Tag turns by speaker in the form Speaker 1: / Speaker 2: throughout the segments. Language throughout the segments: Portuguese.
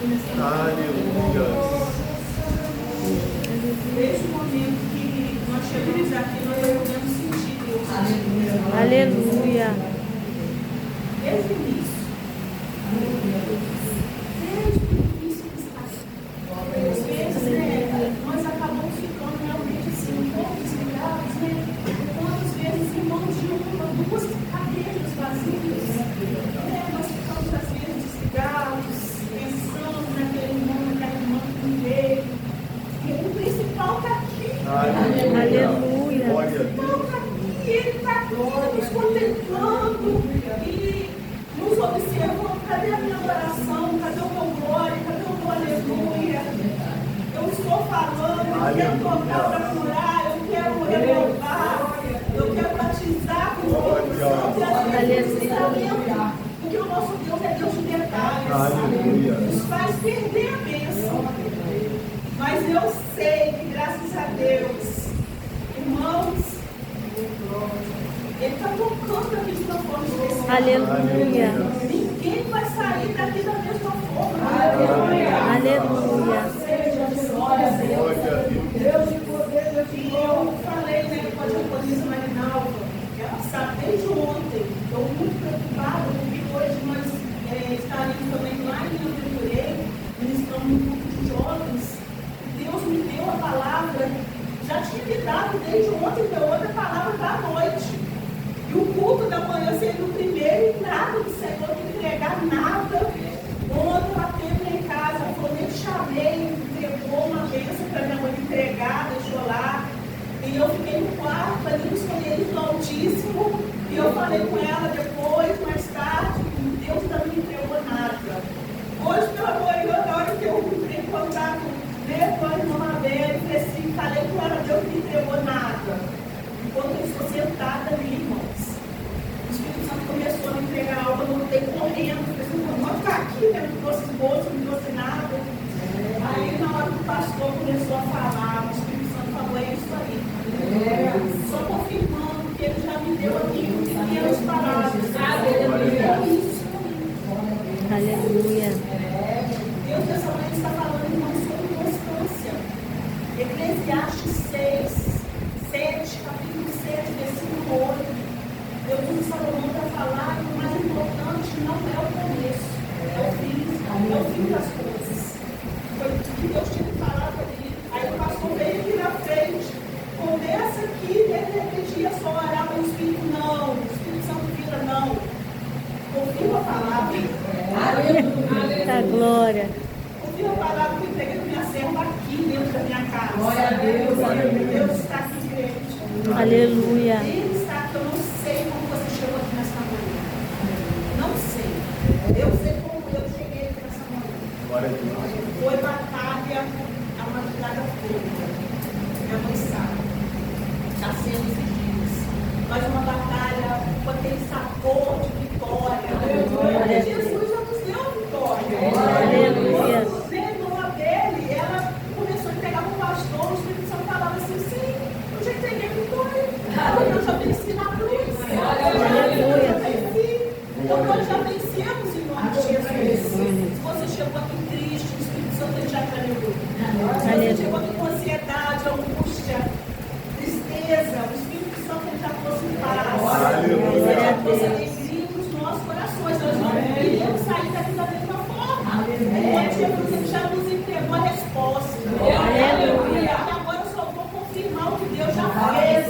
Speaker 1: Aleluia.
Speaker 2: Desde o momento que nós chegamos aqui, nós podemos sentir Deus.
Speaker 3: Aleluia.
Speaker 2: Desde o início. Desde o início que está aqui. Às vezes, nós acabamos ficando realmente assim, um pouco desligados, né? Quantas vezes irmãos de uma, duas cadeiras vazias, nós ficamos às vezes desligados, pensando naquele irmão, naquela irmã que não veio. E o principal está aqui.
Speaker 3: Aleluia.
Speaker 2: O principal está aqui, ele está aqui nos contemplando e nos observando. Cadê a minha oração? Cadê o meu glória? Cadê o meu aleluia? Eu estou falando, eu quero tocar para curar, eu quero renovar, eu quero batizar com o Espírito Santo. E às vezes lembra, porque o nosso Deus é Deus de detalhes. Isso faz perder a bênção. Mas eu sei que, graças a Deus, irmãos, Ele está tocando aqui de uma forma especial.
Speaker 3: Aleluia.
Speaker 2: Ninguém vai sair daqui da mesma forma.
Speaker 3: Aleluia.
Speaker 2: Deus de poder, Deus de eu falei, né, com a diaconisa Marinalva, ela sabe desde ontem, estou muito preocupada, porque hoje nós estaremos também lá em Aventurei, ministrando um grupo de jovens. Deus me deu a palavra, já tinha me dado desde ontem, deu outra palavra da noite. E o culto da manhã sendo o primeiro, e nada do Senhor me entregar nada. Ontem ela teve lá em casa, ela falou, nem chamei, entregou uma bênção para minha mãe entregar, deixou lá. E eu fiquei no quarto, ali no esconderijo do Altíssimo, e eu falei com ela depois, mais tarde, Deus não me entregou nada. Hoje, pela manhã, na hora que eu entrei em contato, né, com a irmã Mabel, falei com ela, Deus não me entregou nada. Enquanto eu estou sentada ali, irmãos, o Espírito Santo começou a me entregar algo, eu voltei correndo, não vou ficar aqui, né? Não trouxe bolsa, não trouxe nada. Aí, na hora que o pastor começou a falar, o Espírito Santo falou, é isso aí. Só confirmando que ele já me deu aqui pequenas palavras. Aleluia. É isso.
Speaker 3: Aleluia.
Speaker 2: Deus nessa manhã está falando, irmãos, sobre constância. Eclesiastes 7, capítulo 7, versículo 8. Deus usa Salomão para falar que o mais importante não é o começo, é o fim das coisas. Foi o que Deus tinha que falar para ele. Aí o pastor veio aqui na frente, começa aqui, de repente ia só orar para o Espírito, não, o Espírito Santo vira, não. Confirma a palavra.
Speaker 3: Eita glória.
Speaker 2: Confirma a palavra que eu entreguei para minha serva aqui dentro da minha casa.
Speaker 4: Glória a Deus, aleluia.
Speaker 2: Deus está aqui, gente.
Speaker 3: Aleluia.
Speaker 2: Ele está aqui, eu não sei como você chegou aqui nessa manhã. Não sei. Eu sei como eu cheguei aqui nessa manhã. Foi batalha a madrugada toda. Minha mãe sabe. Está sendo esses dias. Mas uma batalha com aquele sabor de vitória. Jesus já nos deu vitória.
Speaker 3: Aleluia.
Speaker 2: Você, irmã dele, ela começou a entregar para o pastor, o Espírito Santo falava assim, sim, eu já entreguei vitória. Eu já venci na cruz.
Speaker 3: Aleluia.
Speaker 2: Então nós já vencemos em nome de Jesus. Se você chegou aqui triste, o Espírito Santo já te ajudou. Se você chegou aqui com ansiedade, angústia, tristeza, o Espírito Santo já trouxe paz. Ele já trouxe alegria nos nossos corações. Nós não queríamos sair daqui da mesma forma. Enquanto Jesus já nos entregou a resposta. Aleluia. E agora eu só vou confirmar o que Deus já fez.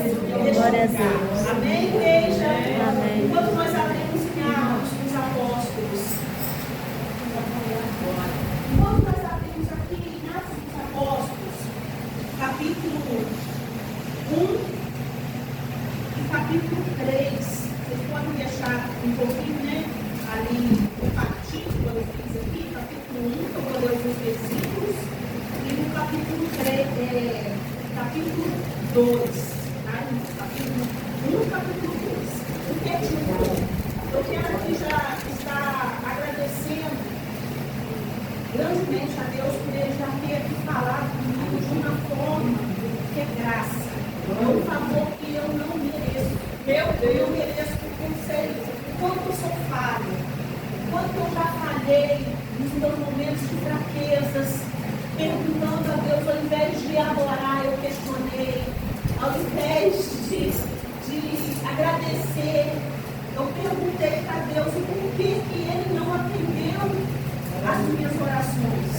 Speaker 3: Glória a Deus.
Speaker 2: Amém, igreja?
Speaker 3: Amém.
Speaker 2: Enquanto nós abrimos em Atos dos Apóstolos. Enquanto nós abrimos aqui em Atos dos Apóstolos, capítulo 1 e capítulo 3. Vocês podem deixar um pouquinho, né? Ali o partido, quando eu fiz aqui, capítulo 1, que eu vou ler alguns versículos, e no capítulo 3, capítulo 2. Capítulo 1, capítulo 2. O que é de um? Eu quero aqui já estar agradecendo grandemente a Deus por ele já ter aqui falado comigo de uma forma que é graça. É um favor que eu não mereço. Eu mereço porque eu sei o quanto eu sou falho, o quanto eu já falhei, nos meus momentos de fraquezas, perguntando a Deus, ao invés de adorar, eu questionei, ao invés de agradecer, eu perguntei para Deus o porquê que Ele não atendeu as minhas orações.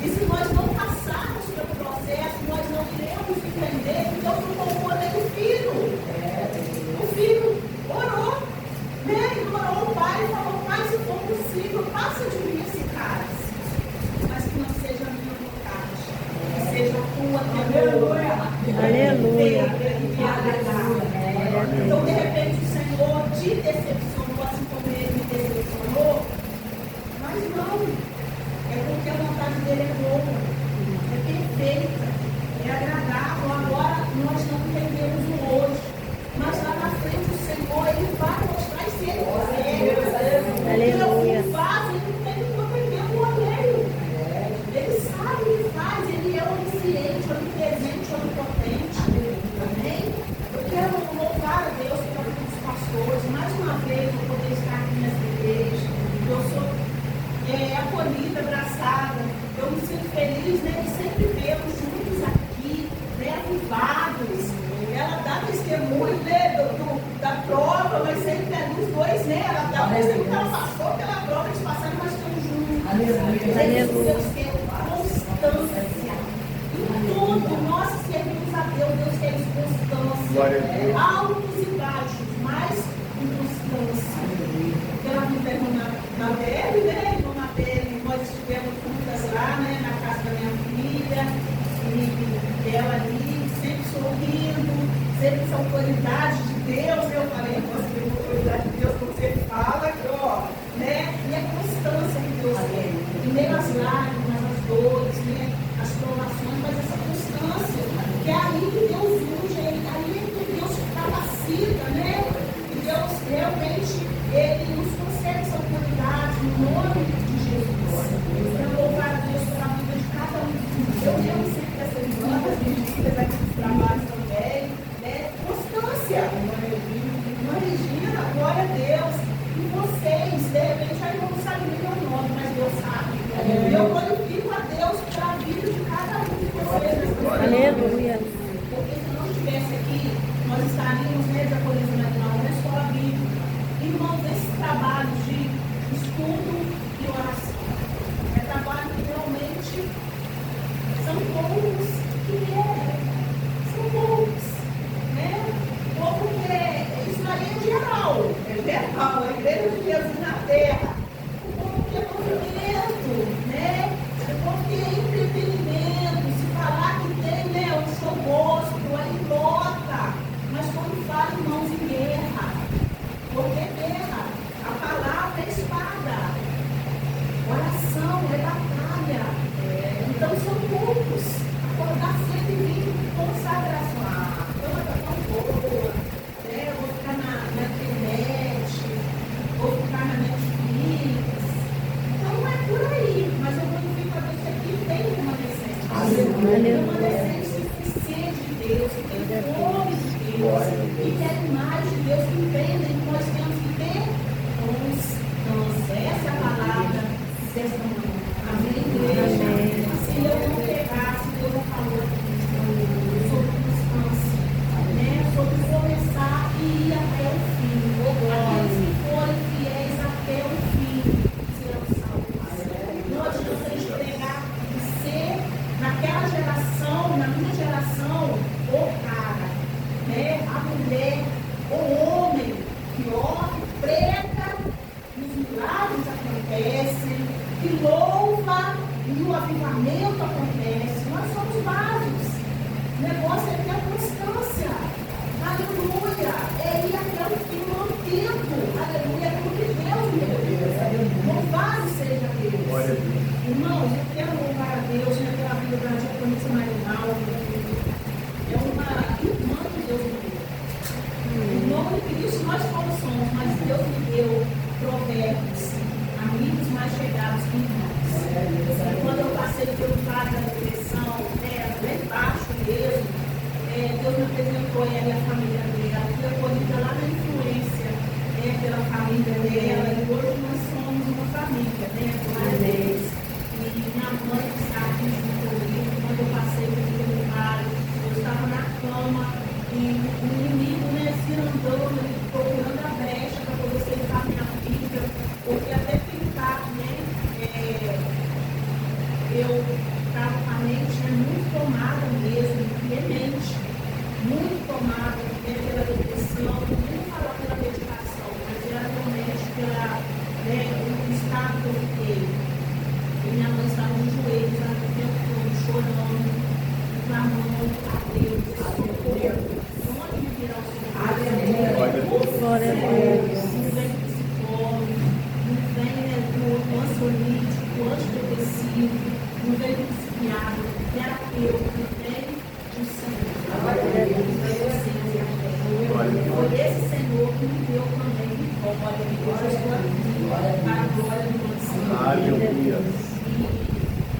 Speaker 2: E se nós não passarmos pelo processo, nós não iremos entender que Deus não colocou nele o filho. O filho orou, né? Orou o pai e falou, pai, se for possível, passa de mim esse cálice. Mas que não seja a minha vontade, que seja a tua,
Speaker 3: Aleluia.
Speaker 2: Então, de repente, o Senhor te decepcionou, assim como Ele me decepcionou, mas não, é porque a vontade dele é boa, é perfeita, é agradável. Agora nós não entendemos o hoje, mas lá na frente o Senhor, Ele vai mostrar e se Ele quiser.
Speaker 3: Aleluia.
Speaker 2: Ele faz, Ele não tem que entender o alheio. Ele sabe o que faz, Ele é onisciente, onipresente, onipotente. Amém? Eu quero louvar a Deus pela vida dos pastores, mais uma vez eu poder estar aqui nessa igreja. Eu sou acolhida, abraçada. Eu me sinto feliz, né, de sempre vê-los juntos aqui, né, avivados. Ela dá testemunho, né, da prova, mas sempre é dos dois, né? Ela dá o testemunho que ela passou pela prova, eles passaram, mas estamos juntos.
Speaker 3: Aleluia.
Speaker 2: Deus quer constância. Em tudo, nós servimos a Deus, Deus quer constância. Altos e baixos, mas com constância. Ela me pegou na BL, né? Nós estivemos juntas lá, né, na casa da minha filha, e ela ali, sempre sorrindo, sempre essa autoridade de Deus. Eu falei, nossa, que autoridade de Deus, como você fala, ó, né? E a constância que Deus quer. Em meio às lágrimas, às dores, né, as provações, mas essa constância, que é ali que Deus usa, ali é que Deus capacita, né? E Deus realmente, Ele nos concede essa autoridade no nome de Jesus. Eu quero louvar a Deus pela vida de cada um. Eu lembro sempre dessas irmãs, visitas aqui dos trabalhos também, né? Constância. Irmã Regina, glória a Deus. E vocês, de repente, aí não sabe nem meu nome, mas Deus sabe. Eu glorifico a Deus pela vida de cada um de vocês.
Speaker 3: Aleluia.
Speaker 2: Porque se não estivesse aqui, nós estaríamos, né, de acolhimento na escola bíblica. Irmãos, esse trabalho de estudo e oração é trabalho que realmente são poucos que querem. São poucos, né? Pouco que isso aí é geral. É geral, a igreja de Jesus na terra. O povo que é movimento, né? O povo que é entretenimento. Se falar que tem, né, um show gospel, aí lota. Mas quando fala, irmãos, em guerra. Porque guerra, a palavra é espada, oração é batalha. Então são poucos. Acordar cedo e vir consagração. A cama está tão boa, né? Eu vou ficar na internet, vou ficar na Netflix. Então não é por aí, mas eu glorifico a Deus que aqui tem remanescente. Remanescente que sede de Deus, que tem fome de Deus, que quer mais de Deus, que entendem que nós temos que ter constância. Essa é a palavra dessa manhã. Amém, igreja? Se eu não pegar, se Deus não falou sobre constância, né? Sobre começar e ir até o fim. Aqueles que forem fiéis até o fim serão salvos. Não adianta a gente pregar e ser, naquela geração, na minha geração, o cara, né? A mulher, o homem que ora, prega, e os milagres acontecem, que louva e o avivamento acontece. Nós somos básicos. O negócio é ter a constância. Aleluia. É ir até o fim, mantendo. Aleluia. É porque Deus me deu. Louvado seja Deus. Irmãos, eu quero louvar a Deus, né, pela vida da diaconisa Marinal. É uma irmã que Deus me deu. Em nome de Cristo nós todos somos, mas Deus me deu provérbios, amigos mais chegados que irmãos. Quando eu passei pelo vale da depressão, né, bem baixo mesmo, Deus me apresentou a minha família dela. Fui acolhida lá na influência, pela família dela, e hoje nós somos uma família, né? eu estava com a mente muito tomada mesmo, veemente, muito tomada pela depressão, nem falar pela medicação, mas era realmente o estado que eu fiquei. E minha mãe estava de joelhos o tempo todo, chorando, clamando a Deus, onde me virá o Senhor?
Speaker 3: Glória a Deus.
Speaker 2: Não vem psicólogo, não vem do ansiolítico, antidepressivo, não vem do psiquiatra, terapeuta, vem do Senhor. Foi esse Senhor que me deu também vitória, me deu a sua vida, para a glória do nosso Senhor.
Speaker 1: Aleluia.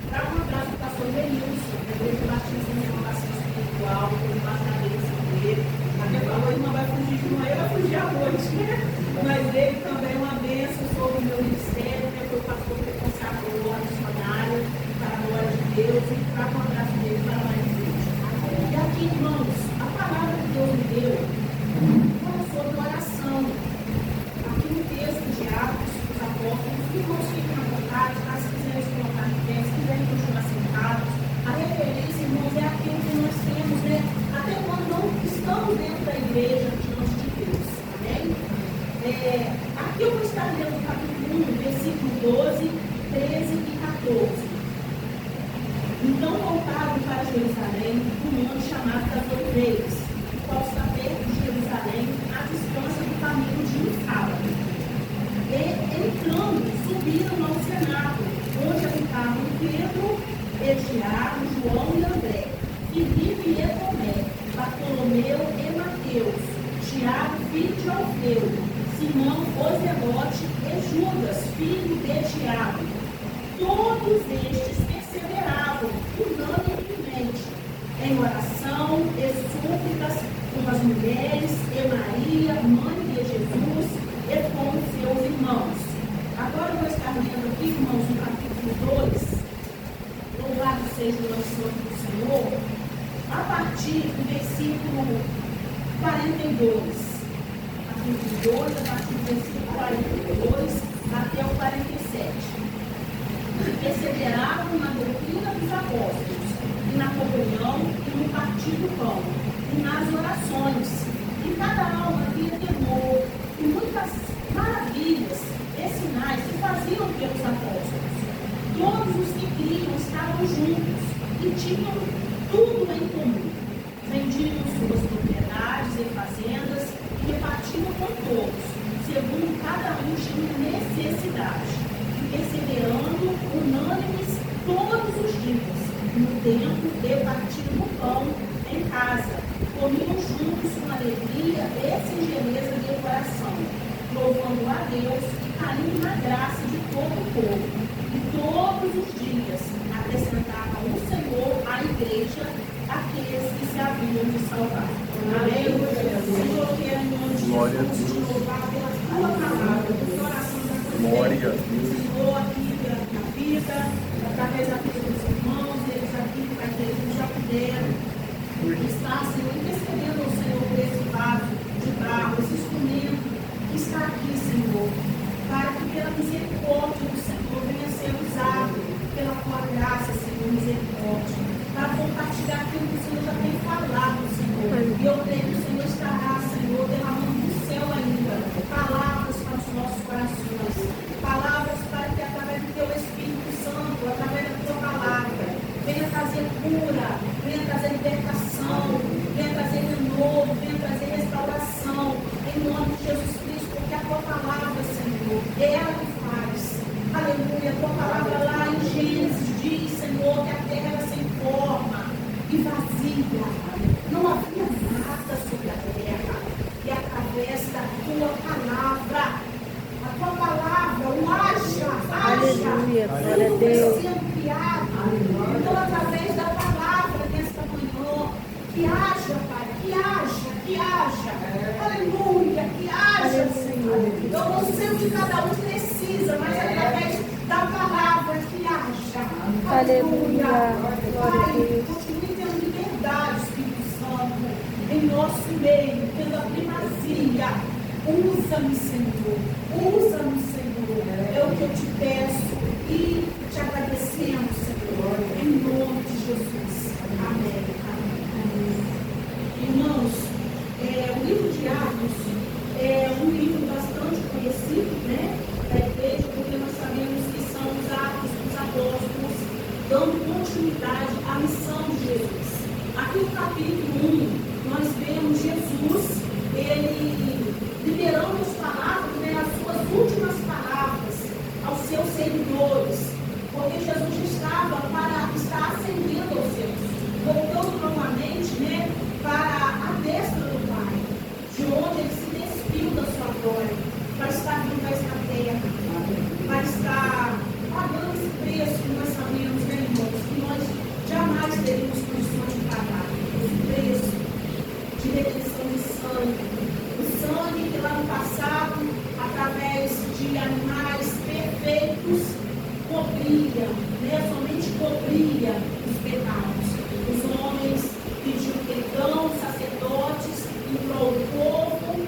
Speaker 2: Para um abraço para o pastor Denilson, da Igreja Batista em Renovação Espiritual, por debaixo da bênção dele. Até falou, ele não vai fugir de manhã, vai fugir à noite, né? Mas ele também é uma bênção sobre o meu ministério, né? Foi o pastor que consagrou a missionária, para a glória de Deus, e para um abraço dele para mais gente. E aqui, irmãos, a palavra que Deus me deu fala sobre oração. Aqui no texto de Atos dos Apóstolos, os irmãos fiquem à vontade, tá? Se quiserem se colocar em pé, se quiserem continuar sentados. A referência, irmãos, é aquilo que nós temos, né? Até quando não estamos dentro da igreja, diante de Deus. Amém? Aqui eu vou estar lendo o capítulo 1, versículo 12, 13 e 14. Então voltaram para Jerusalém, um monte chamado das Oliveiras, o qual está perto de Jerusalém, à distância do caminho de Ifala. E, entrando, subiram ao cenáculo, onde habitavam Pedro, Tiago, João e André, Filipe e Tomé, Bartolomeu e Mateus, Tiago, filho de Alfeu, Simão, o Zelote e Judas, filho de Tiago. Todos estes perseveravam unanimemente em oração e súplicas com as mulheres e Maria, mãe de Jesus, e com seus irmãos. Agora eu vou estar lendo aqui, irmãos, no capítulo 2, louvado seja o nome santo do Senhor, a partir do versículo 42. Capítulo 2, a partir do versículo 42 até o 47. Perseveravam na doutrina dos apóstolos, e na comunhão, e no partir do pão, e nas orações. E cada alma havia temor, e muitas maravilhas e sinais se faziam pelos apóstolos. Todos os que criam estavam juntos, e tinham tudo em comum. Vendiam suas propriedades e fazendas, e repartiam com todos, segundo cada um tinha necessidade. Perseverando unânimes todos os dias, no templo e partindo o pão em casa, comiam juntos com alegria e singeleza de coração, louvando a Deus e caindo na graça de todo o povo. E todos os dias acrescentava o Senhor à igreja aqueles que se haviam de salvar. Amém? Senhor, que é em nome de Jesus, te louvar pela tua palavra, pela oração da tua
Speaker 1: Glória a
Speaker 2: Deus. Senhor, aqui pela minha vida, através da vida dos irmãos, eles aqui, para que eles já puderam estar, Senhor, intercedendo ao Senhor por esse vaso de barro, esse instrumento que está aqui, Senhor, para que pela misericórdia do Senhor venha ser usado pela tua graça, Senhor, misericórdia, para compartilhar aquilo que o Senhor já tem falado, Senhor. E eu creio que o Senhor estará, Senhor, derramando do céu ainda palavras para os nossos corações, palavras para que através do teu Espírito Santo, através da tua palavra, venha trazer cura, venha trazer libertação, venha trazer renovo, venha trazer restauração, em nome de Jesus Cristo, porque a tua palavra, Senhor, é ela que faz. Aleluia, a tua palavra lá em Gênesis diz, Senhor, que a terra era sem forma e vazia, não havia nada sobre a terra, e através da tua palavra, o haja,
Speaker 3: Aleluia, glória a
Speaker 2: tudo
Speaker 3: Deus.
Speaker 2: foi sendo criado. Então, através da palavra nesta manhã, que haja, Pai, que haja, aleluia, que haja, Senhor. Eu não sei o que cada um precisa, mas através da palavra, que haja,
Speaker 3: Aleluia, glória a
Speaker 2: Pai,
Speaker 3: Deus.
Speaker 2: continue tendo liberdade, Espírito Santo, em nosso meio, tendo a primazia. Usa-me, Senhor. Usa-me, Senhor. É o que eu te peço. E te agradecemos, Senhor. em nome de Jesus. Amém. Amém. Irmãos, o livro de Atos é um livro bastante conhecido, né, da igreja, porque nós sabemos que são os atos dos apóstolos dando continuidade à missão de Jesus. Aqui no capítulo 1, nós vemos Jesus, ele liberando as palavras, né, as suas últimas palavras aos seus seguidores, porque Jesus está ascendendo aos céus, voltando novamente, né, para a destra do Pai, de onde ele se despiu da sua glória, para estar vindo a esta terra, para estar pagando esse preço que nós sabemos, né, irmãos, que nós jamais teríamos condições de pagar, esse preço de redenção de sangue, o sangue que lá no passado, através de animais perfeitos, cobria, né, somente cobria os pecados. Os homens pediam perdão, os sacerdotes, entrou o povo,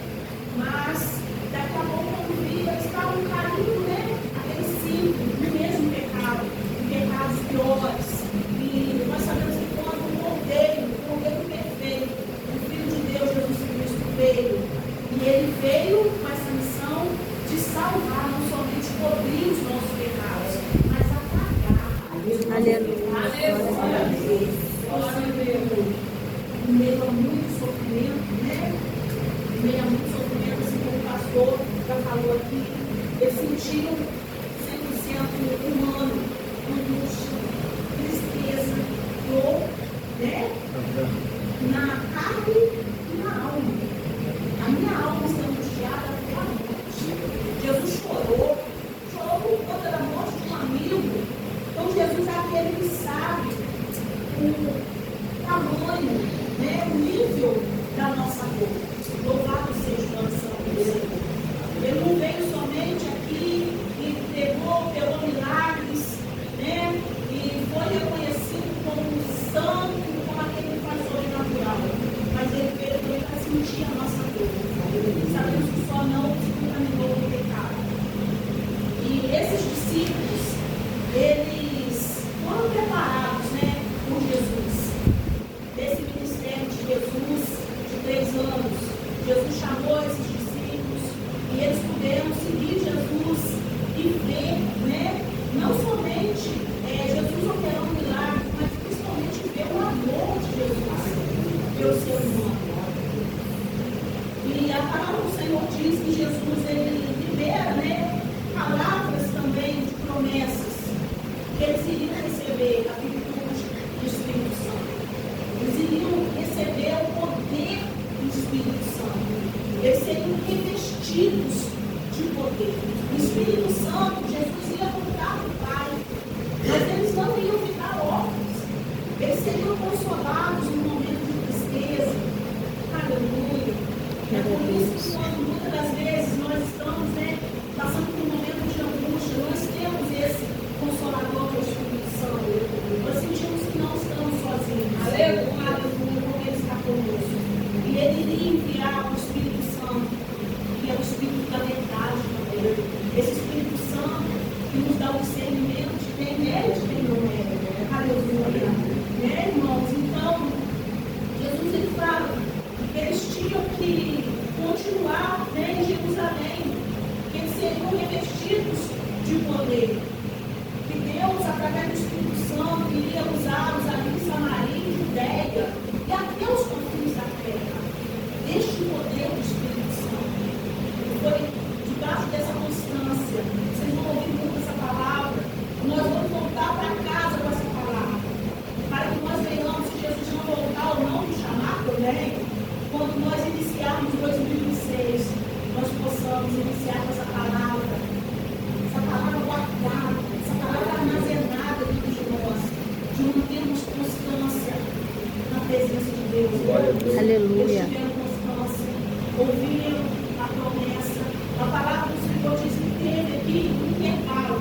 Speaker 2: mas daqui a pouco, quando via, estavam caindo, né, aquele ciclo, no mesmo pecado, em pecados piores. E nós sabemos que quando o cordeiro perfeito, o Filho de Deus, Jesus Cristo, veio, e ele veio com essa missão de salvar, não somente cobrir os nossos pecados, mas apagar.
Speaker 3: Aleluia.
Speaker 2: Em meio a muito sofrimento, né? Em meio a muito sofrimento, assim como o pastor já falou aqui, eu senti 100% humano, angústia, tristeza, dor, né? Na carne e na alma. A minha alma está angustiada pela morte. Jesus chorou por conta da morte de um amigo. Então Jesus é aquele que sabe o tamanho, né, o nível da nossa dor. Louvado seja o nome do Senhor. Ele não veio somente aqui e pegou milagres, né, e foi reconhecido como santo, como aquele que faz sobrenatural. Mas ele veio também para sentir a nossa dor. Sabemos que só não se contaminou com o pecado. E esses discípulos, eles foram preparados, né, por Jesus. Desse ministério de Jesus, de 3 anos, Jesus chamou esses discípulos e eles puderam seguir Jesus e ver, né, não somente Jesus operando milagres, mas principalmente ver o amor de Jesus pelo ser humano. E a palavra do Senhor diz que Jesus, ele libera, né, palavras também de promessas, que eles iriam receber a virtude do Espírito Santo. Eles iriam receber o poder do Espírito Santo. Eles seriam revestidos de poder. O Espírito Santo, Jesus ia voltar para o Pai, mas eles não iam ficar órfãos. Eles seriam consolados no momento de tristeza. Aleluia. É por isso que quando muitas das vezes nós estamos, né, passando por um momento de angústia, nós temos esse consolador do Espírito Santo. Nós sentimos que não estamos sozinhos. Aleluia, porque Ele está conosco. E Ele iria enviar o Espírito Santo, que é o Espírito da verdade também. Esse Espírito Santo que nos dá o discernimento de quem é e de quem não é. Aleluia. Né, irmãos? Então, Jesus, ele fala que eles tinham que continuar, né, em Jerusalém, que eles seriam revestidos de poder, que Deus, através do Espírito Santo, iria usá-los ali em Samaria, em Judéia e até os confins da terra. Este poder do Espírito Santo foi debaixo dessa constância. Vocês vão ouvir muito essa palavra. Nós vamos voltar para casa com essa palavra, para que nós venhamos, se Jesus não voltar ou não nos chamar também, quando nós iniciarmos 2006, nós possamos iniciar com essa palavra guardada, essa palavra armazenada dentro de nós, de não termos constância na presença de Deus.
Speaker 3: Aleluia.
Speaker 2: Eles tiveram constância, ouviram a promessa. A palavra do Senhor diz que teve aqui um intervalo.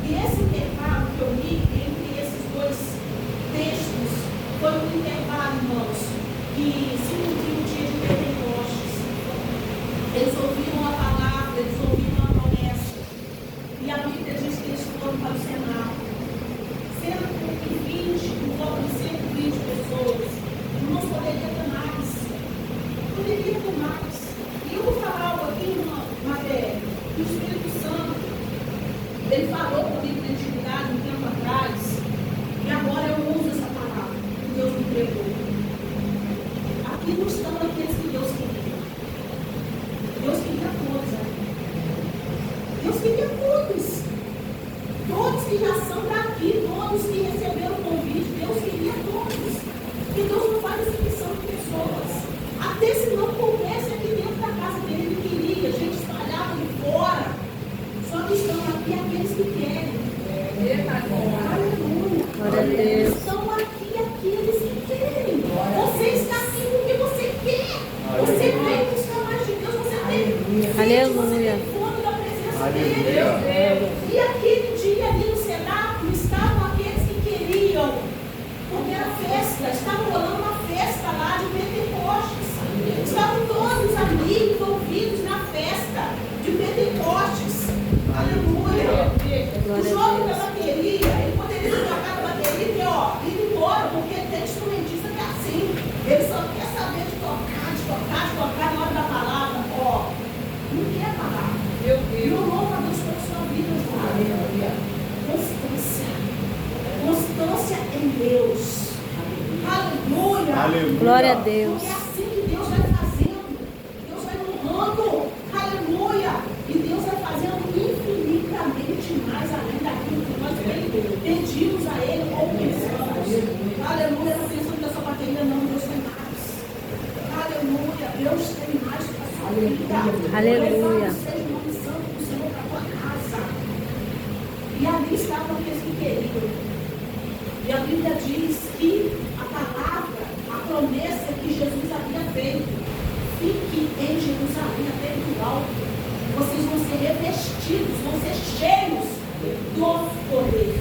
Speaker 2: E esse intervalo que eu li entre esses 2 textos foi um intervalo, irmãos, que se cumpriu o dia de Pentecostes. Eles ouviram a palavra, eles ouviram a promessa. E a Bíblia diz que eles foram para o cenáculo. Sendo que invitação está aqui, todos que receberam o convite, Deus queria todos. E Deus não faz exceção de pessoas. Até se não coubesse aqui dentro da casa dele, ele queria, a gente espalhava de fora. Só que estão aqui aqueles que querem. Aleluia.
Speaker 3: Glória a Deus.
Speaker 2: Estão aqui aqueles que querem. Você está aqui porque você quer. Você veio buscar mais de Deus, você tem sede,
Speaker 3: Aleluia.
Speaker 2: você tem fome da presença dele. E aquele dia ali no cenáculo estavam aqueles que queriam, porque era festa, estava rolando uma festa lá de Pentecostes. Estavam todos ali envolvidos na festa de Pentecostes. Aleluia. O jogo da bateria, ele poderia tocar a bateria e ir embora, porque tem instrumentista que é assim. Ele só quer saber de tocar na hora da palavra. Não quer parar. E o louvo a Deus pela sua vida, Aleluia. Constância em Deus. Aleluia.
Speaker 3: Glória a Deus.
Speaker 2: Porque é assim que Deus vai fazendo. Deus vai honrando. Aleluia. E Deus vai fazendo infinitamente mais além daquilo que nós pedimos a Ele ou pensamos. Aleluia. Não pensando que essa bateria não, Deus tem mais. Aleluia. Deus tem mais para a sua vida.
Speaker 3: Aleluia.
Speaker 2: Seja uma missão do Senhor para a tua casa. E ali estavam aqueles que queriam. E a Bíblia diz que a palavra, a promessa que Jesus havia feito, fique em Jerusalém até do alto. Vocês vão ser revestidos, vão ser cheios do poder.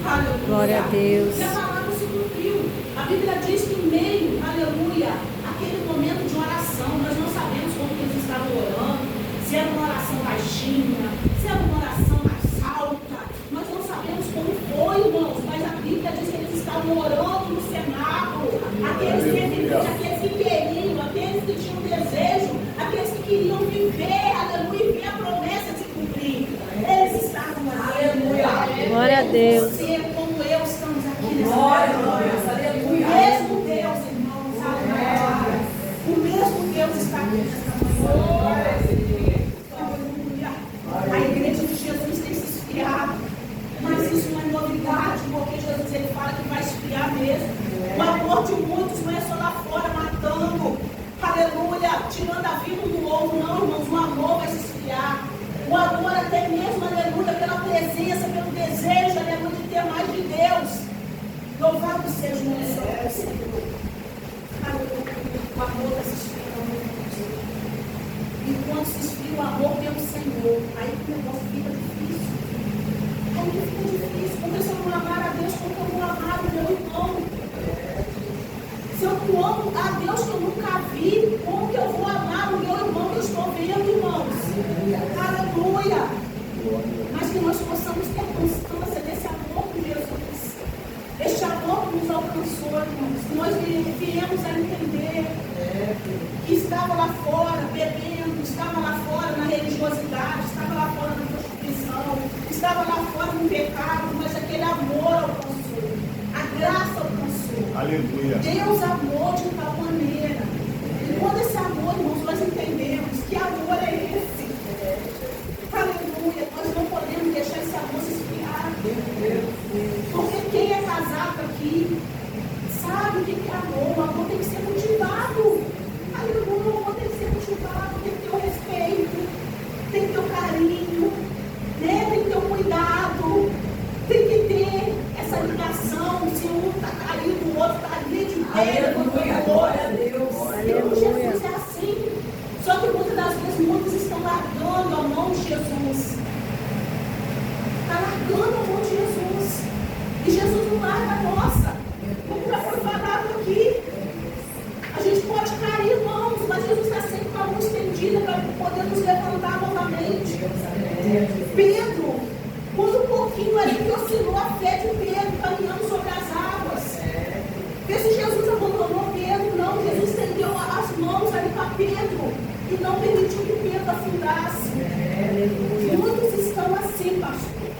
Speaker 2: Aleluia.
Speaker 3: Glória a Deus.
Speaker 2: E a palavra se cumpriu. A Bíblia diz que em meio, aleluia, aquele momento de oração, nós não sabemos como que eles estavam orando, se era uma oração baixinha, se era uma oração mais alta. Nós não sabemos como foi, irmãos, mas a Bíblia diz que eles estavam orando no cenáculo. Aqueles que queriam, aqueles que tinham desejo, aqueles que queriam viver, aleluia, e ver a promessa se cumprir. Eles estavam ali, aleluia.
Speaker 3: Glória a Deus.
Speaker 2: Você, como eu, estamos aqui nessa manhã. O mesmo Deus, irmãos, aleluia. O mesmo Deus está aqui nessa manhã. Aleluia. A igreja de Jesus tem se esfriado. Mas isso não é novidade, porque Jesus ele fala que vai esfriar mesmo. O amor de muitos não é só lá fora matando, aleluia, tirando a vida um do outro, não, irmãos. O amor vai se esfriar. O amor até mesmo, aleluia, pela presença, pelo desejo, aleluia, de ter mais de Deus. Louvado seja o nome do Senhor. Aleluia, o amor vai se esfriando. E quando se esfria o amor pelo Senhor, aí o negócio fica difícil. Aí fica difícil, porque se eu não amar a Deus, como eu vou amar o meu irmão? Se eu não amo a Deus que eu nunca vi, como que eu vou amar o meu irmão que eu estou vendo, irmãos? Aleluia! Mas que nós possamos ter constância desse amor por Jesus. Este amor que nos alcançou, irmãos. Que nós viemos a entender que estava lá fora bebendo, estava lá fora na religiosidade, estava lá fora na prostituição, estava lá fora no pecado, mas aquele amor alcançou, a graça alcançou.
Speaker 1: Aleluia.
Speaker 2: Deus amou de tal maneira. E quando esse amor, irmãos, nós entendemos que amor é esse. Aleluia. Nós não podemos deixar esse amor se esfriar. Porque quem é casado aqui sabe o que é amor. O amor tem que ser cultivado. Aleluia. O amor tem que ser cultivado. Tem que ter o respeito. Tem que ter o carinho. Né? Tem que ter o cuidado. Tem que ter essa ligação. Se um está caído, o outro está ali de pé. Glória a Deus. Jesus é assim. Só que muitas das vezes muitos estão largando a mão de Jesus. Está largando a mão de Jesus. E Jesus não larga a nossa. Como já foi falado aqui. A gente pode cair, irmãos, mas Jesus está sempre com a mão estendida para poder nos levantar novamente. Pedro, quando um pouquinho ali que oscilou a fé de Pedro, caminhando sobre as águas. Vê se Jesus abandonou Pedro, não. Jesus estendeu as mãos ali para Pedro e não permitiu que Pedro afundasse. Muitos estão assim, pastor.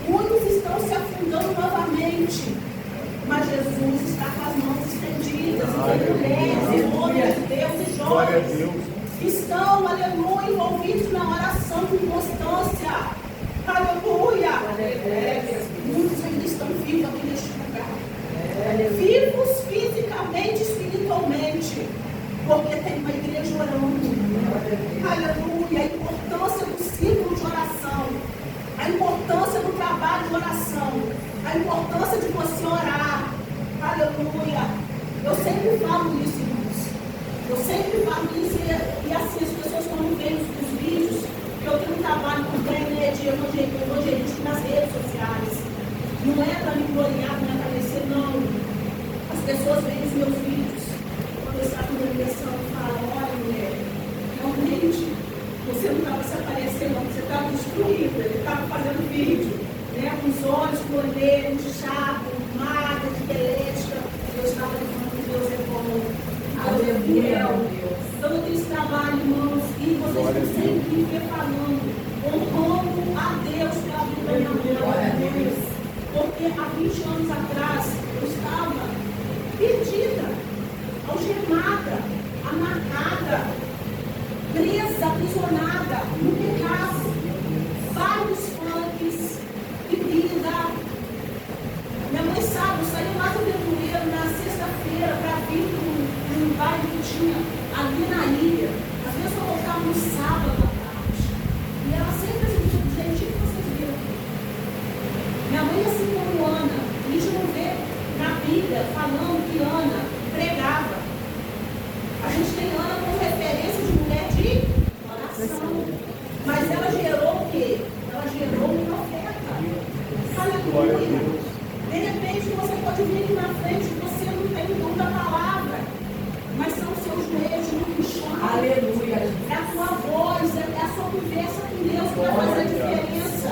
Speaker 2: Muitos estão se afundando novamente. Mas Jesus está com as mãos estendidas. E mulheres, homens de Deus e
Speaker 1: Glória a
Speaker 2: jovens
Speaker 1: Deus.
Speaker 2: estão, aleluia, envolvidos na oração com constância. Aleluia. A importância de você orar. Aleluia. Eu sempre falo isso, irmãos. Eu sempre falo isso e assim, as pessoas quando veem os vídeos, eu tenho um trabalho também, né, de evangelístico nas redes sociais. Não é para me gloriar, não é para aparecer, não. As pessoas veem os meus vídeos, quando eu estava na direção, e falam, olha, mulher, realmente, você não estava se aparecendo, você estava destruída, ele estava fazendo vídeo, né, com os olhos colhendo, inchado, magra, esquelética. Eu estava falando que Deus é bom, Deus é fiel. Então eu tenho esse trabalho, irmãos, e vocês têm sempre que ver falando, honrando a Deus pela vida da minha mãe. Porque há 20 anos atrás eu estava perdida, algemada, amarrada, presa, aprisionada, no pecado, vários funks, bebida. Minha mãe sabe, eu saí lá do Aventureiro na sexta-feira para vir para um bairro que tinha ali na ilha. Às vezes eu voltava no sábado à tarde. E ela sempre assim, do jeitinho que vocês viram aqui. Minha mãe, assim como Ana, a gente não vê na Bíblia falando que Ana pregava. A gente tem Ana como referência de mulher de oração. Mas ela gerou o quê? Ela gerou um profeta. Aleluia. De repente você pode vir aqui na frente e você não tem o dom da palavra. Mas são os seus joelhos no chão. Aleluia. É a sua voz, é a sua conversa com Deus que vai fazer a diferença.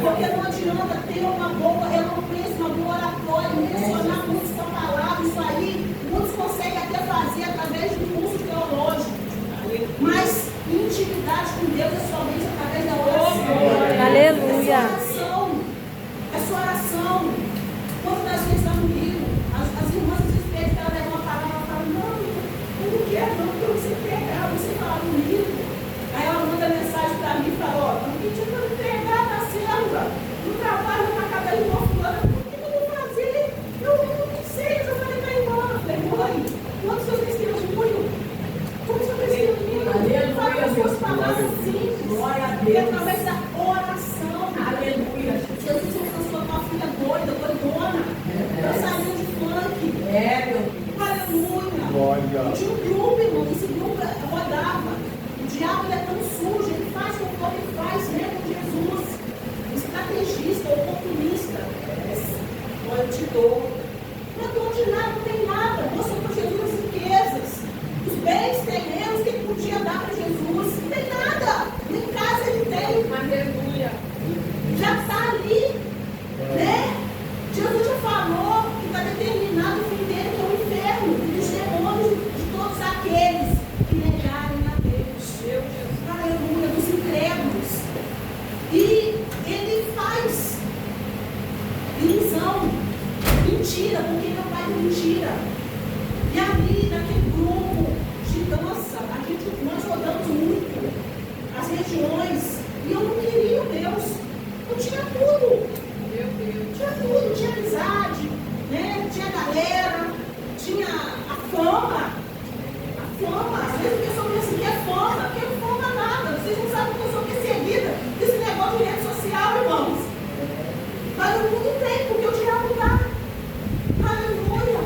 Speaker 2: Porque não adianta ter uma boa eloquência, uma boa oratória, mencionar muitos com a palavra, isso aí, muitos conseguem até fazer através de curso teológico. Mas intimidade com Deus é somente através da oração.
Speaker 3: Aleluia.
Speaker 2: É sua oração. Quantas vezes lá no Rio, as irmãs desesperam, ela leva uma palavra e fala, não, eu não quero não, porque você pregar, você falar comigo. Aí ela manda mensagem para mim e fala, ó, não pediu para me pregar na célula, no trabalho, na casa da irmã fulana, o que eu vou fazer? Eu não sei, eu falei para a irmã, eu falei, mãe, quantos seus testemunhos? Quantos seus testemunhos? Fala as suas palavras simples, glória a Deus, através da oração. Aleluia. Jesus alcançou uma filha doida, doidona, dançarina de funk. Aleluia. Tinha um grupo, irmão, esse grupo rodava. O diabo ele é tão sujo, ele faz conforme ele faz, né, com Jesus. Estrategista, oportunista. Olha, eu te dou. Não é dono de nada, não tem nada. Mostrou para Jesus as riquezas. Os bens terrenos que ele podia dar para Jesus. Não tem nada. Nem casa ele tem. Aleluia. Já está ali, né? Jesus já falou que está determinado o fim dele, que é o inferno, e dos demônios de todos aqueles que negarem a Deus. Aleluia, dos incrédulos. E ele faz ilusão, mentira, porque meu pai é mentira. E ali, naquele grupo de dança, nós rodamos muito as regiões, e eu não queria Deus. Eu tinha tudo. Meu Deus. Tinha tudo. Tinha amizade, né? Tinha galera, tinha a fama. A fama. Às vezes a pessoa pensa assim, que é fama. Que é fama nada. Vocês não sabem que eu sou perseguida desse negócio de rede social, irmãos. Mas o mundo tem, porque eu tinha lugar. Aleluia.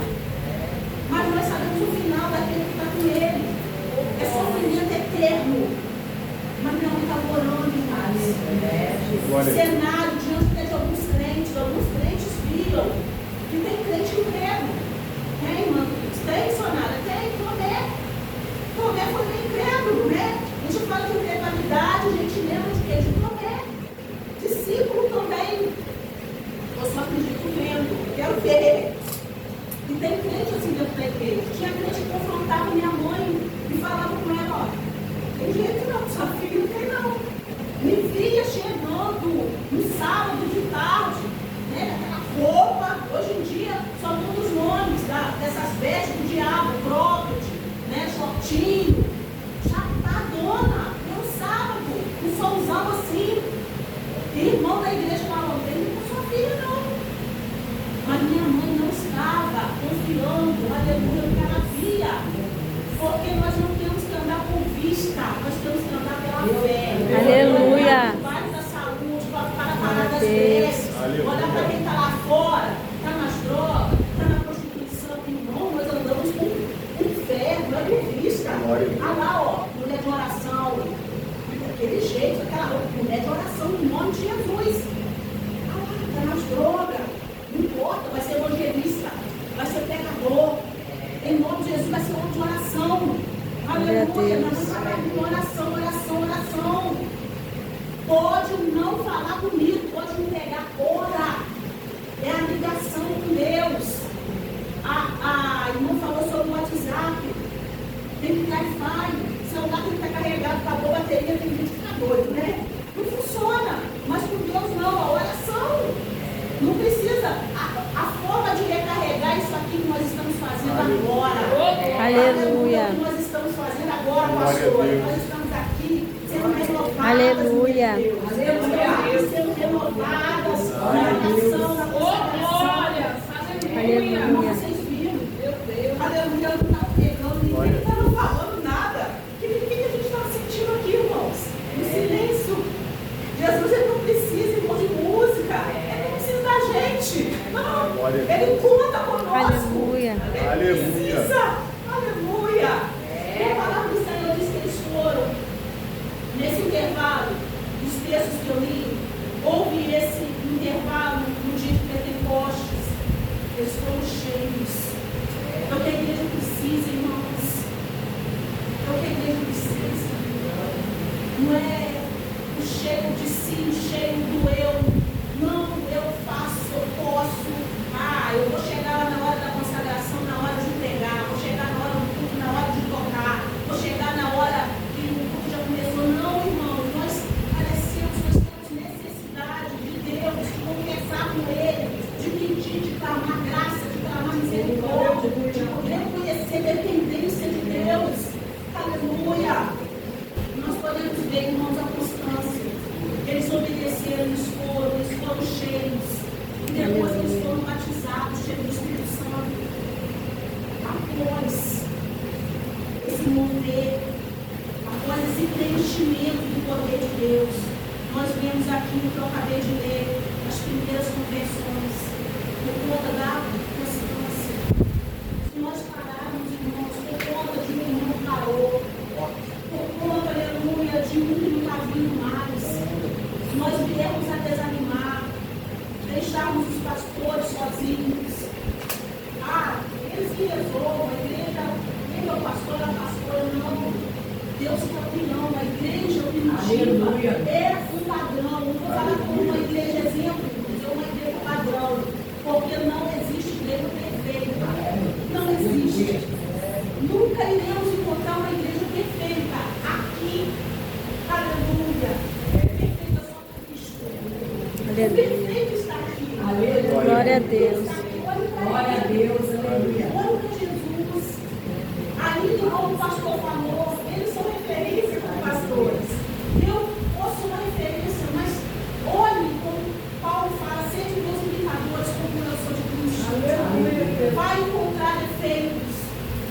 Speaker 2: Mas nós sabemos o final daquele que está com ele. É sofrimento eterno. Mas minha mãe está orando em casa. Cenário diante de alguns crentes viram que tem crente incrédulo. Tem, irmã? Tem, sonada? Tem, Tomé. Tomé foi bem incrédulo, né? A gente fala de incredulidade, a gente lembra de quê? De Tomé. Discípulo também. Eu só acredito vendo, quero ver. E tem crente assim dentro da igreja. Tinha crente que confrontava minha mãe e falava com ela, ó. Tem jeito não, sua filha não tem não. Me via chegando no sábado de tarde, né, aquela roupa, hoje em dia só muda os nomes dessas vestes do diabo, cropped, né, shortinho, chapadona, no sábado, um solzão assim. E irmão da igreja falou, tem com sua filha não. Mas minha mãe não estava confiando, aleluia, no que ela via. Porque nós não temos que andar por vista, nós temos que andar pela fé.
Speaker 3: Aleluia.
Speaker 2: Para da saúde, para parar das vezes. Olhar para quem está lá fora. Ah lá, ó, mulher de oração. Daquele jeito, aquela mulher de oração no nome de Jesus. Ah lá, está nas drogas. Não importa, vai ser evangelista, vai ser pecador. Em nome de Jesus vai ser homem de oração. Aleluia, nós vamos falar de oração, oração, oração. Pode não falar comigo, pode me pegar, ora. É a ligação com Deus. A irmã falou sobre o WhatsApp. Tem que ficar o celular tem que estar carregado, acabou a bateria, tem que ficar doido, né? Não funciona. Mas com Deus não, a oração. Não precisa. A forma de recarregar isso aqui que nós estamos fazendo agora.
Speaker 3: Aleluia.
Speaker 2: Que nós estamos fazendo agora, pastor. Nós estamos aqui sendo renovadas.
Speaker 3: Aleluia.
Speaker 2: Aleluia. Sendo renovadas na oração, na consagração.
Speaker 3: Aleluia.
Speaker 2: Vocês viram? Meu Deus. Aleluia. Não está pegando, ninguém está não falando nada. O que a gente está sentindo aqui, irmãos? No silêncio. Jesus ele não precisa, irmão, de música. Ele não precisa da gente. Não. Ele conta conosco.
Speaker 3: Aleluia.
Speaker 2: Ele precisa. Aleluia. A palavra do Senhor diz que eles foram, nesse intervalo, dos textos que eu li, houve esse intervalo no dia de Pentecostes. Eles foram cheios. É o que a igreja precisa, irmãos. É o que a igreja precisa. Não é o cheio de si, o cheio do eu. Não, eu faço, eu posso. Eu vou chegar lá na hora da consagração, na hora de pregar. Vou chegar na hora do culto, na hora de tocar. Vou chegar na hora que o culto já começou. Não, irmãos, nós carecemos, nós temos necessidade de Deus, de conversar com Ele, de pedir, de clamar graça, de clamar misericórdia, de poder conhecer a dependência de Deus. Aleluia. Nós podemos ver, irmãos, a constância. Eles obedeceram, eles foram cheios. E depois eles foram batizados, cheios do Espírito Santo. Após esse mover, após esse preenchimento do poder de Deus, nós vemos aqui no que eu acabei de ler, as primeiras conversões, por conta da constância. Se nós pararmos, irmãos, por conta de um irmão parou, por conta, aleluia, de um que não está vindo mais, se nós viemos a desanimar, deixarmos os pastores sozinhos, eles que resolvam, a igreja, nem o pastor, a pastora, não. Deus é opinião, a igreja primitiva é um padrão. Não vou falar como uma igreja exemplo, mas é uma igreja padrão, porque não existe igreja perfeita. Não existe. Nunca iremos encontrar uma igreja perfeita aqui. Aleluia. Perfeita só por Cristo. O perfeito está aqui.
Speaker 3: Aleluia. Glória a Deus.
Speaker 2: Glória a Deus. Aleluia. Olha para Jesus. Ainda como o pastor falou, eles são referência como pastores. Eu posso uma referência, mas olhe como Paulo fala, sejam meus imitadores como eu sou de Cristo. Vai encontrar defeitos.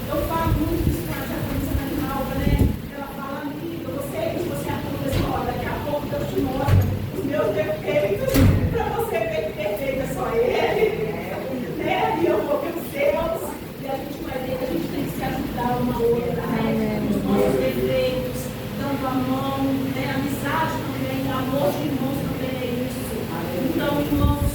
Speaker 2: Eu falo muito isso com a diaconisa Marinalva, né? Ela fala, amiga, você é a professora, daqui a pouco Deus te mostra os meus defeitos, para você ver que perfeito é só Ele, né? E eu vou ver os seus, e a gente vai ver que a gente tem que se ajudar uma outra, né? Os nossos defeitos, dando a mão, né? Amizade também, amor de irmãos também é isso. Então, irmãos,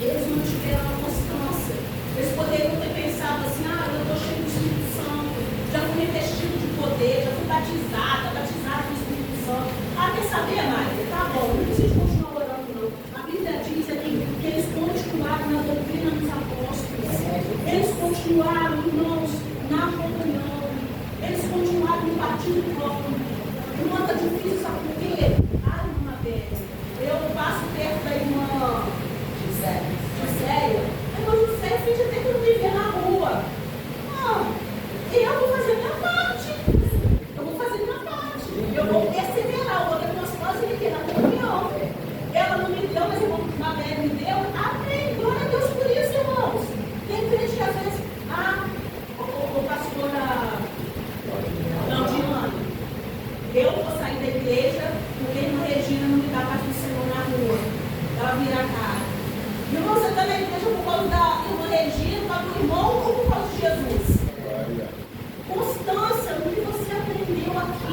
Speaker 2: eles não tiveram a constância. Eles poderiam ter pensado assim, eu estou cheio do Espírito Santo, já fui revestido de poder, já fui batizada do Espírito Santo. Quer saber, Maria? Tá bom, não preciso continuar orando, não. A Bíblia diz aqui que eles continuaram na doutrina dos apóstolos. Eles continuaram, irmãos, na comunhão. Eles continuaram no partido próprio. Irmã, está difícil, sabe por quê? Irmã Beth, eu passo perto da irmã Giséia. A irmã Giséia finge até que não me vê na rua. E eu vou fazer minha parte. Eu vou perseverar. Eu vou ter umas coisas que na comunhão. Ela não me deu, mas a irmã Beth me deu. Amém. Glória a Deus por isso, irmãos. Tem crente que às vezes, pastora Claudiana, eu vou sair da igreja porque a irmã Regina não me dá mais no Senhor na rua. Ela vira a cara. Irmão, você está na igreja por causa da irmã Regina, para o irmão ou por causa de Jesus? Constância no que você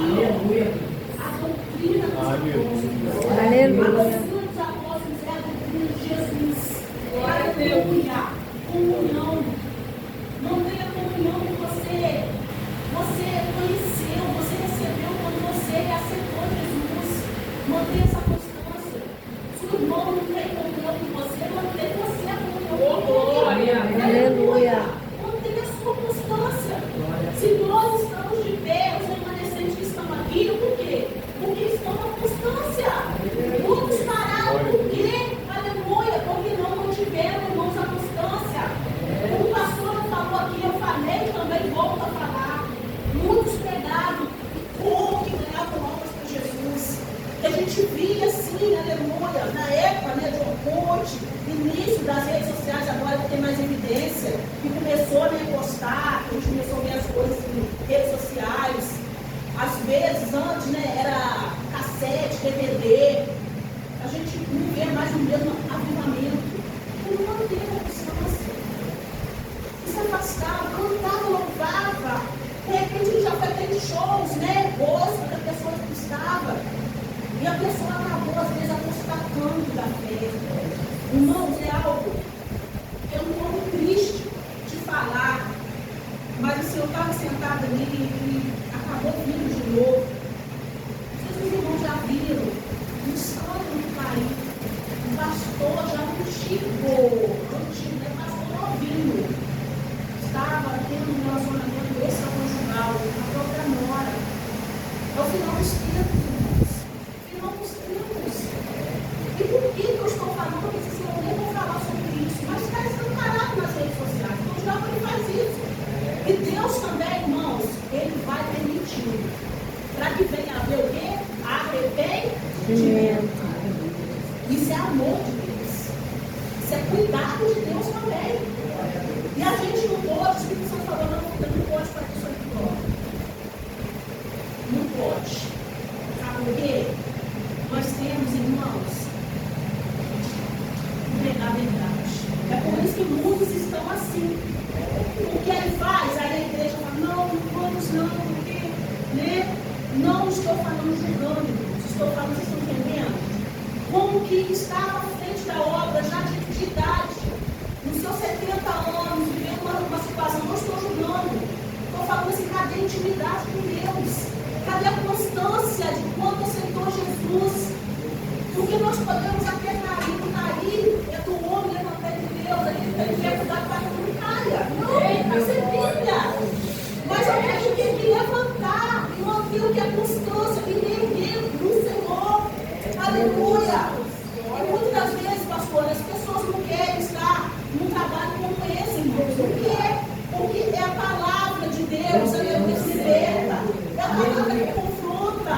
Speaker 2: aqui, ó, a doutrina dos apóstolos.
Speaker 3: Aleluia.
Speaker 2: A doutrina dos apóstolos é a doutrina de Jesus. Aleluia. Comunhão. Mantenha a comunhão que você conheceu, você recebeu quando você aceitou Jesus. Mantenha essa constância. Se o irmão não tem comunhão com você, mantenha você a comunhão com ele.
Speaker 3: Aleluia.
Speaker 2: Mantenha a sua constância. Se nós estamos de pé, os remanescentes que estão aqui, por quê? Porque estão na constância. Muitos pararam, por quê? Aleluia, porque não mantiveram, irmãos, a constância. O pastor falou aqui, eu falei, também volto a falar. Muitos pegaram como que ganhavam almas para Jesus. A gente via assim, aleluia, na época, né, de Orkut, início das redes sociais, agora que tem mais evidência, que começou a postar, que a gente começou a ver as coisas em redes sociais. Às vezes, antes, né, era cassete, DVD. A gente não vê mais o mesmo avivamento. Não manteve a distância. Se afastava, cantava, louvava. De repente já foi tendo shows, né? Gosto da pessoa que estava. E a pessoa acabou, às vezes, apostatando da fé. Irmãos, é algo um pouco triste de falar. Mas assim, eu estava sentada ali e acabou vindo de novo. Vocês, os irmãos, já viram um santo no país. O pastor já antigo, né? Pastor novinho. Estava tendo um relacionamento extraconjugal, a própria nora. É o final dos tempos, irmãos. Final dos tempos. E por que eu estou falando? Porque assim, eu nem vou falar sobre isso, mas está escancarado nas redes sociais. Então, já ele faz isso. E Deus também, irmãos, Ele vai permitir. Para que venha a ver o quê? Arrependimento. Isso é amor de Deus. Isso é cuidado de Deus também. E a gente não pode, o Espírito Santo falou, não pode fazer isso aqui fora. Não pode. Sabe por quê? Nós temos, irmãos, que pregar a verdade. É por isso que muitos estão assim. O que ele faz? Aí a igreja fala, não vamos não, porque, né? Não estou falando julgando, estou falando, vocês estão entendendo? Como que estava à frente da obra, já de idade, nos seus 70 anos, vivendo uma situação, não estou julgando. Estou falando assim, cadê a intimidade com Deus? Cadê a constância de quando aceitou Jesus? Porque nós podemos até cair, é do homem levantar de Deus, ele tem que ajudar para que não caia. Não, vai ser Bíblia. Mas a gente tem que levantar e manter o que é constância, e erguer no Senhor. Aleluia. E muitas das vezes, pastor, as pessoas não querem estar num trabalho como esse, irmãos. Por quê? Porque é a palavra de Deus, aleluia, que liberta. É a palavra que confronta.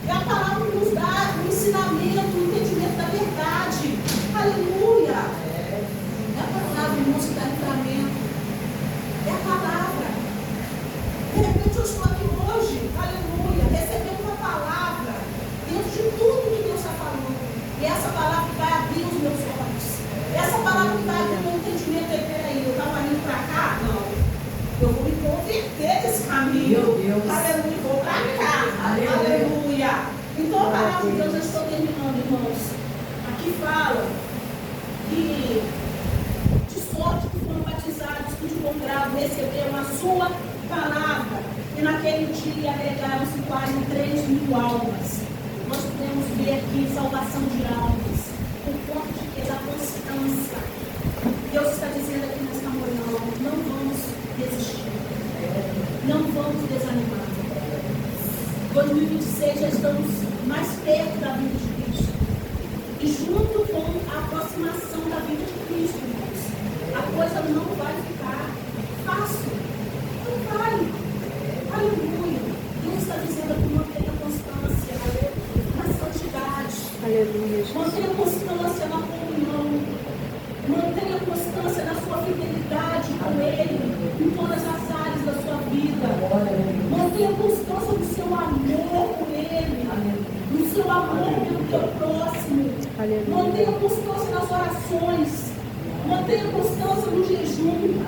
Speaker 2: É a palavra que nos dá o ensinamento, o entendimento da verdade. Aleluia. É a palavra, irmãos, que dá livramento. É a palavra. De repente eu estou aqui hoje, aleluia, recebendo uma palavra dentro de tudo que Deus está falando. E essa palavra vai abrir os meus olhos. Essa palavra vai abrir o meu entendimento. Peraí, eu estava indo para cá? Não. Eu vou me converter desse caminho. Aleluia, vou para cá. Aleluia. Então a palavra de Deus, eu estou terminando, irmãos. Aqui fala que de sorte que foram batizados, que encontraram, receberam a sua palavra. E naquele dia agregaram-se quase 3.000 almas. Nós podemos ver aqui salvação de almas. Por conta de que? Da constância. Deus está dizendo aqui nesta manhã, não vamos desistir. Não vamos desanimar. 2026 já estamos mais perto da vinda de Cristo. E junto com a aproximação da vinda de Cristo, irmãos, a coisa não vai ficar fácil. Não vai. Aleluia. Deus está dizendo aqui, mantenha a constância na santidade.
Speaker 3: Aleluia, Jesus.
Speaker 2: Mantenha a constância na comunhão. Mantenha a constância na sua fidelidade com Ele, em todas as áreas da sua vida. Mantenha a constância no seu amor com Ele, no seu amor pelo teu próximo. Mantenha a constância nas orações. Mantenha a constância no jejum.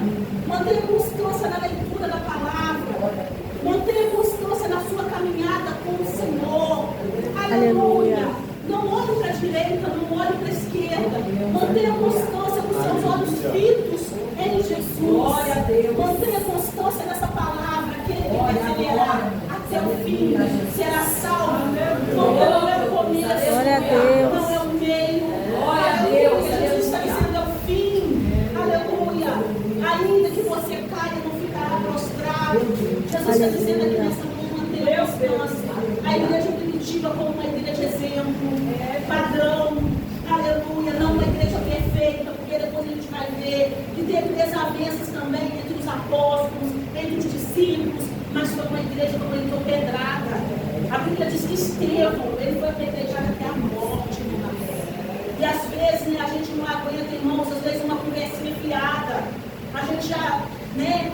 Speaker 2: Mantenha a constância na leitura da palavra. Mantenha a constância na sua caminhada Mantenha constância nessa palavra. Aquele que perseverar até o fim será salvo. Não é o começo,
Speaker 3: Glória a Deus.
Speaker 2: não é o meio. Aleluia. Jesus está dizendo é o fim. Aleluia. Ainda que você caia, não ficará prostrado. Jesus está dizendo aqui nessa manhã, mantenha constância. A igreja primitiva como uma igreja exemplo, padrão. Aleluia. Não uma igreja perfeita, porque depois a gente vai ver que teve desavenças também entre os apóstolos, entre os discípulos, mas foi uma igreja que aguentou pedrada. A Bíblia diz que Estevão, ele foi apedrejado até a morte numa terra. E às vezes, né, a gente não aguenta, irmãos, às vezes uma conversinha fiada. A gente já,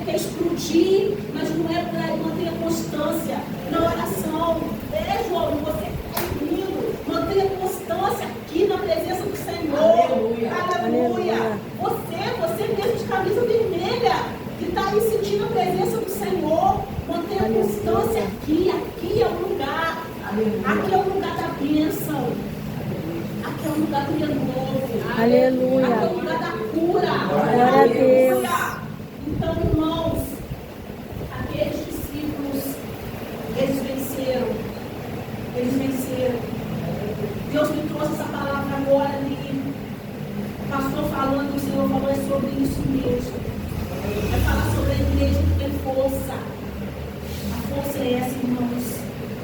Speaker 2: quer explodir, mas não é para manter a constância na oração. João, você está lindo. Mantenha constância aqui na presença do Senhor. Aleluia. Você mesmo de camisa vermelha, que está aí sentindo a presença do Senhor. Mantenha constância aqui. Aqui é o lugar. Aqui é o lugar da bênção. Aqui é o lugar do renovo.
Speaker 3: Aleluia.
Speaker 2: Aqui é o lugar da cura.
Speaker 3: Glória a Deus.
Speaker 2: Então, irmãos, aqueles discípulos, eles venceram. Eles venceram. Deus me trouxe essa palavra agora ali. O pastor falando, o Senhor falou sobre isso mesmo. Vai falar sobre a igreja que tem força. A força é essa, irmãos.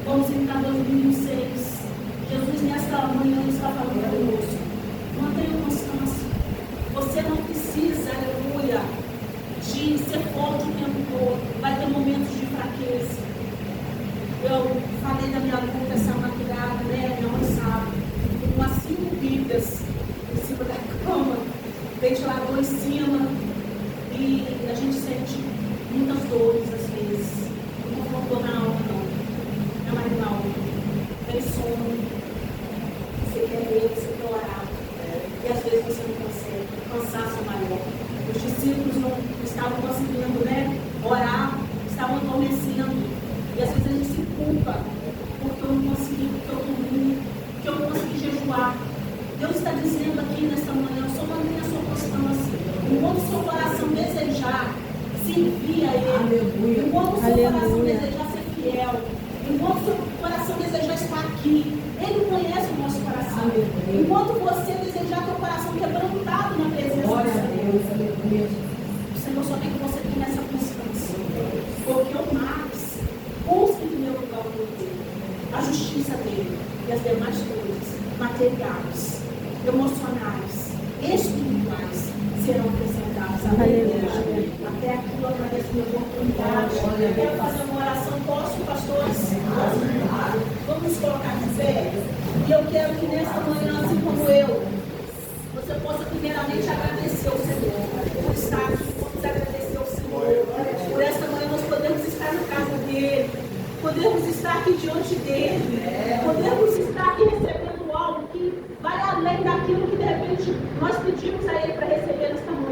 Speaker 2: Vamos entrar em 2006. Jesus nesta manhã está falando conosco. Mantenha constância. Você não precisa, aleluia, de ser forte o tempo todo. Vai ter momentos de fraqueza. Eu falei da minha luta essa madrugada, minha mãe sabe. Com umas 5 Bíblias em cima da cama, ventilador em cima, e a gente sente muitas dores às vezes. Não confortou na alma, não. É mais na alma. Tem sono. Você quer ler, você quer orar. E às vezes você não consegue. Cansaço maior. Os discípulos não estavam conseguindo, orar, estavam adormecendo. E às vezes a gente se culpa porque eu não consegui, porque eu dormi, porque eu não consegui jejuar. Deus está dizendo aqui nesta manhã, só mantenha a sua constância. Enquanto o seu coração desejar servir a Ele, enquanto o seu coração desejar ser fiel, enquanto o seu coração desejar estar aqui, Ele conhece o nosso coração. Enquanto você desejar ter o coração quebrantado na presença do Senhor, o Senhor só quer que você tenha essa constância. Porque o mais busque em primeiro lugar o meu Deus, a justiça dele e as demais coisas, materiais, emocionais, espirituais, serão acrescentadas. Aleluia. Até aqui eu agradeço a minha oportunidade. Eu quero fazer uma oração. Posso, pastores? Vamos nos colocar de pé. E eu quero que nesta manhã, assim como eu, você possa primeiramente agradecer ao Senhor por estar aqui. Vamos agradecer ao Senhor. Por esta manhã nós podemos estar na casa dele. Podemos estar aqui diante dele. Podemos estar aqui recebendo algo que vai além daquilo que de repente nós pedimos a ele para receber nesta manhã.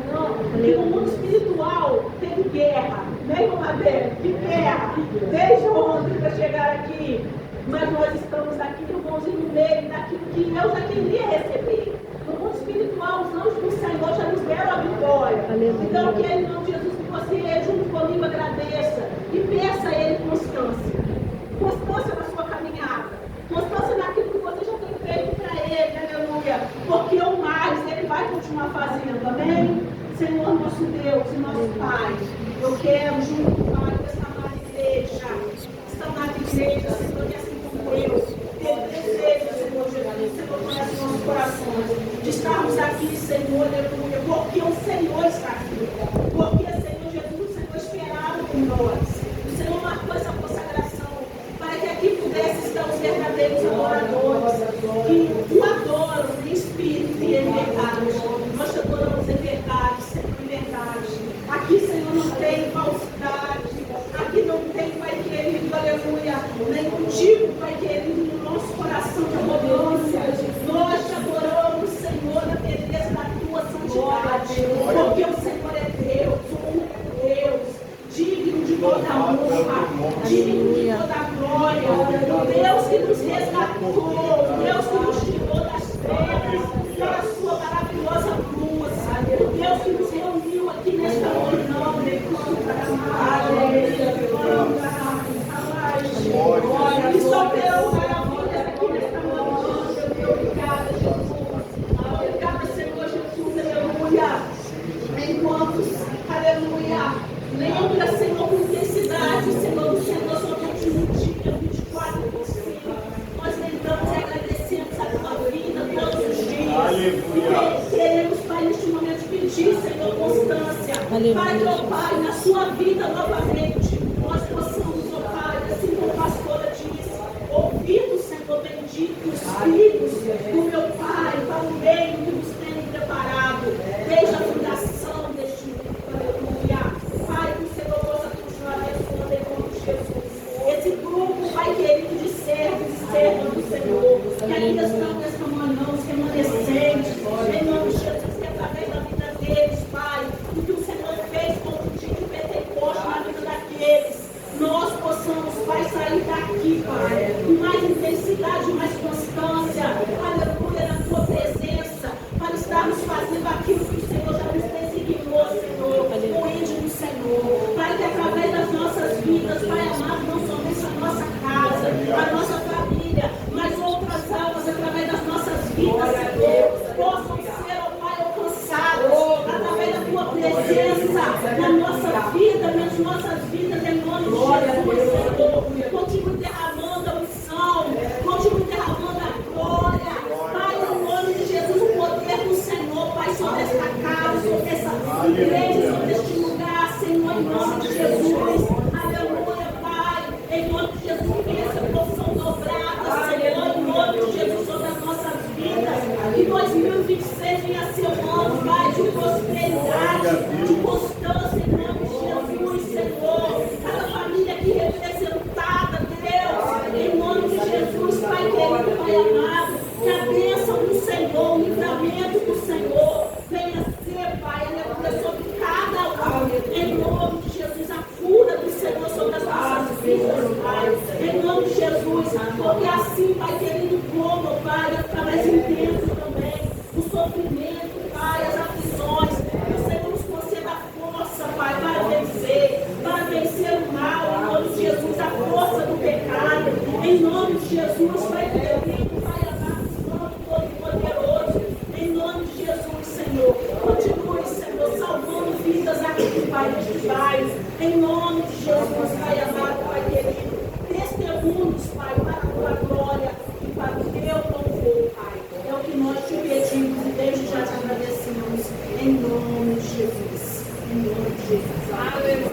Speaker 2: Que no mundo espiritual teve guerra. Nem uma vez, que guerra. Desde ontem para chegar aqui. Mas nós estamos aqui, irmãos, no meio daquilo que eu já queria receber. No mundo espiritual, os anjos do Senhor já nos deram a vitória. Então, que em nome de Jesus, que você, junto comigo, agradeça e peça a Ele constância. Constância na sua caminhada. Constância naquilo que você já tem feito para Ele, aleluia. Porque o mais Ele vai continuar fazendo, amém? Senhor, nosso Deus e nosso Pai, eu quero, junto com o Pai, dessa amada igreja, esta amada igreja, Senhor, que assim como eu, ter desejo, Senhor Jesus, Senhor, conhece nossos corações, de estarmos aqui, Senhor, aleluia, porque o Senhor está aqui, porque, Senhor Jesus, o Senhor esperava por nós, o Senhor marcou essa consagração, para que aqui pudesse estar os verdadeiros adoradores, que o adoram em espírito e em verdade. Nós te adoramos em verdade, sempre em verdade. Aqui, Senhor, não tem falsidade. Aqui não tem, Pai querido, aleluia, nenhum tipo, Pai querido, no nosso coração de arrogância. Nós te adoramos, Senhor, na beleza da tua santidade. Porque o Senhor é Deus, o único Deus, digno de toda a honra, digno de toda a glória. O Deus que nos resgatou, o Deus que nos tirou das trevas para a sua maravilhosa luz. O Deus que nos reuniu aqui nesta manhã, quantos, aleluia, lembra, Senhor, com intensidade, Senhor, do Senhor, somente um dia, 24 por 5. Nós lembramos e agradecemos a tua vida todos os dias.
Speaker 1: Aleluia.
Speaker 2: Queremos, Pai, neste momento pedir, Senhor, constância.
Speaker 3: Aleluia.
Speaker 2: Pai, ó Pai, na sua vida novamente, nós possamos, ó Pai, assim como a pastora disse, ouvir do Senhor bendito os filhos do meu Pai, para o meio que nos tem preparado, desde a fundação deste mundo, aleluia. Pai, que o Senhor possa continuar abençoando em nome de Jesus. Esse grupo, Pai querido, de servos e servas do Senhor, que ainda estão nesta manhã, os remanescentes, em nome de Jesus, que através da vida deles, Pai, o que o Senhor fez com o dia de Pentecostes na vida daqueles, nós possamos, Pai, sair daqui, Pai, com mais intensidade, mais constância, aleluia, na tua presença, para estarmos fazendo aquilo que o Senhor já nos designou, Senhor, o íntimo do Senhor, Pai, que através das nossas vidas, Pai amado, não somente a nossa casa, a nossa família, mas outras almas através das nossas vidas, Senhor, possam ser, ó Pai, alcançados através da tua presença na nossa vida, nas nossas vidas, em nome de Jesus, Senhor. Continue derramando a unção, continue derramando a glória, Pai, em nome de Jesus, o poder do Senhor, Pai, sobre esta casa, sobre essa igreja, sobre este lugar, Senhor, em nome de Jesus, aleluia, Pai, em nome de Jesus, que essa porção dobrada, Senhor, em nome de Jesus, sobre as nossas vidas, que 2026 venha ser um ano, Pai, de prosperidade, de constância, em nome de Jesus, Senhor, cada família aqui representada, Deus, em nome de Jesus, Pai querido, Pai amado, que a bênção do Senhor, o livramento do Senhor, venha ser, Pai, aleluia, sobre cada um, em nome de Jesus, a cura do Senhor sobre as nossas vidas, Pai, em nome de Jesus, porque assim, Pai querido, como, Pai, através intenso também, o sofrimento, Pai, as aflições, que o Senhor nos conceda a força, Pai, para vencer o mal, em nome de Jesus, a força do pecado, em nome de Jesus, Pai querido, Pai amado, Santo, Todo-Poderoso, em nome de Jesus, Senhor, continue, Senhor, salvando vidas aqui, Pai, neste bairro, em nome de Jesus, Pai amado, Pai querido, testemunhos, Pai, para a tua glória e para o teu louvor, Pai, é o que nós te pedimos e desde já te agradecemos, em nome de Jesus, em nome de Jesus, aleluia.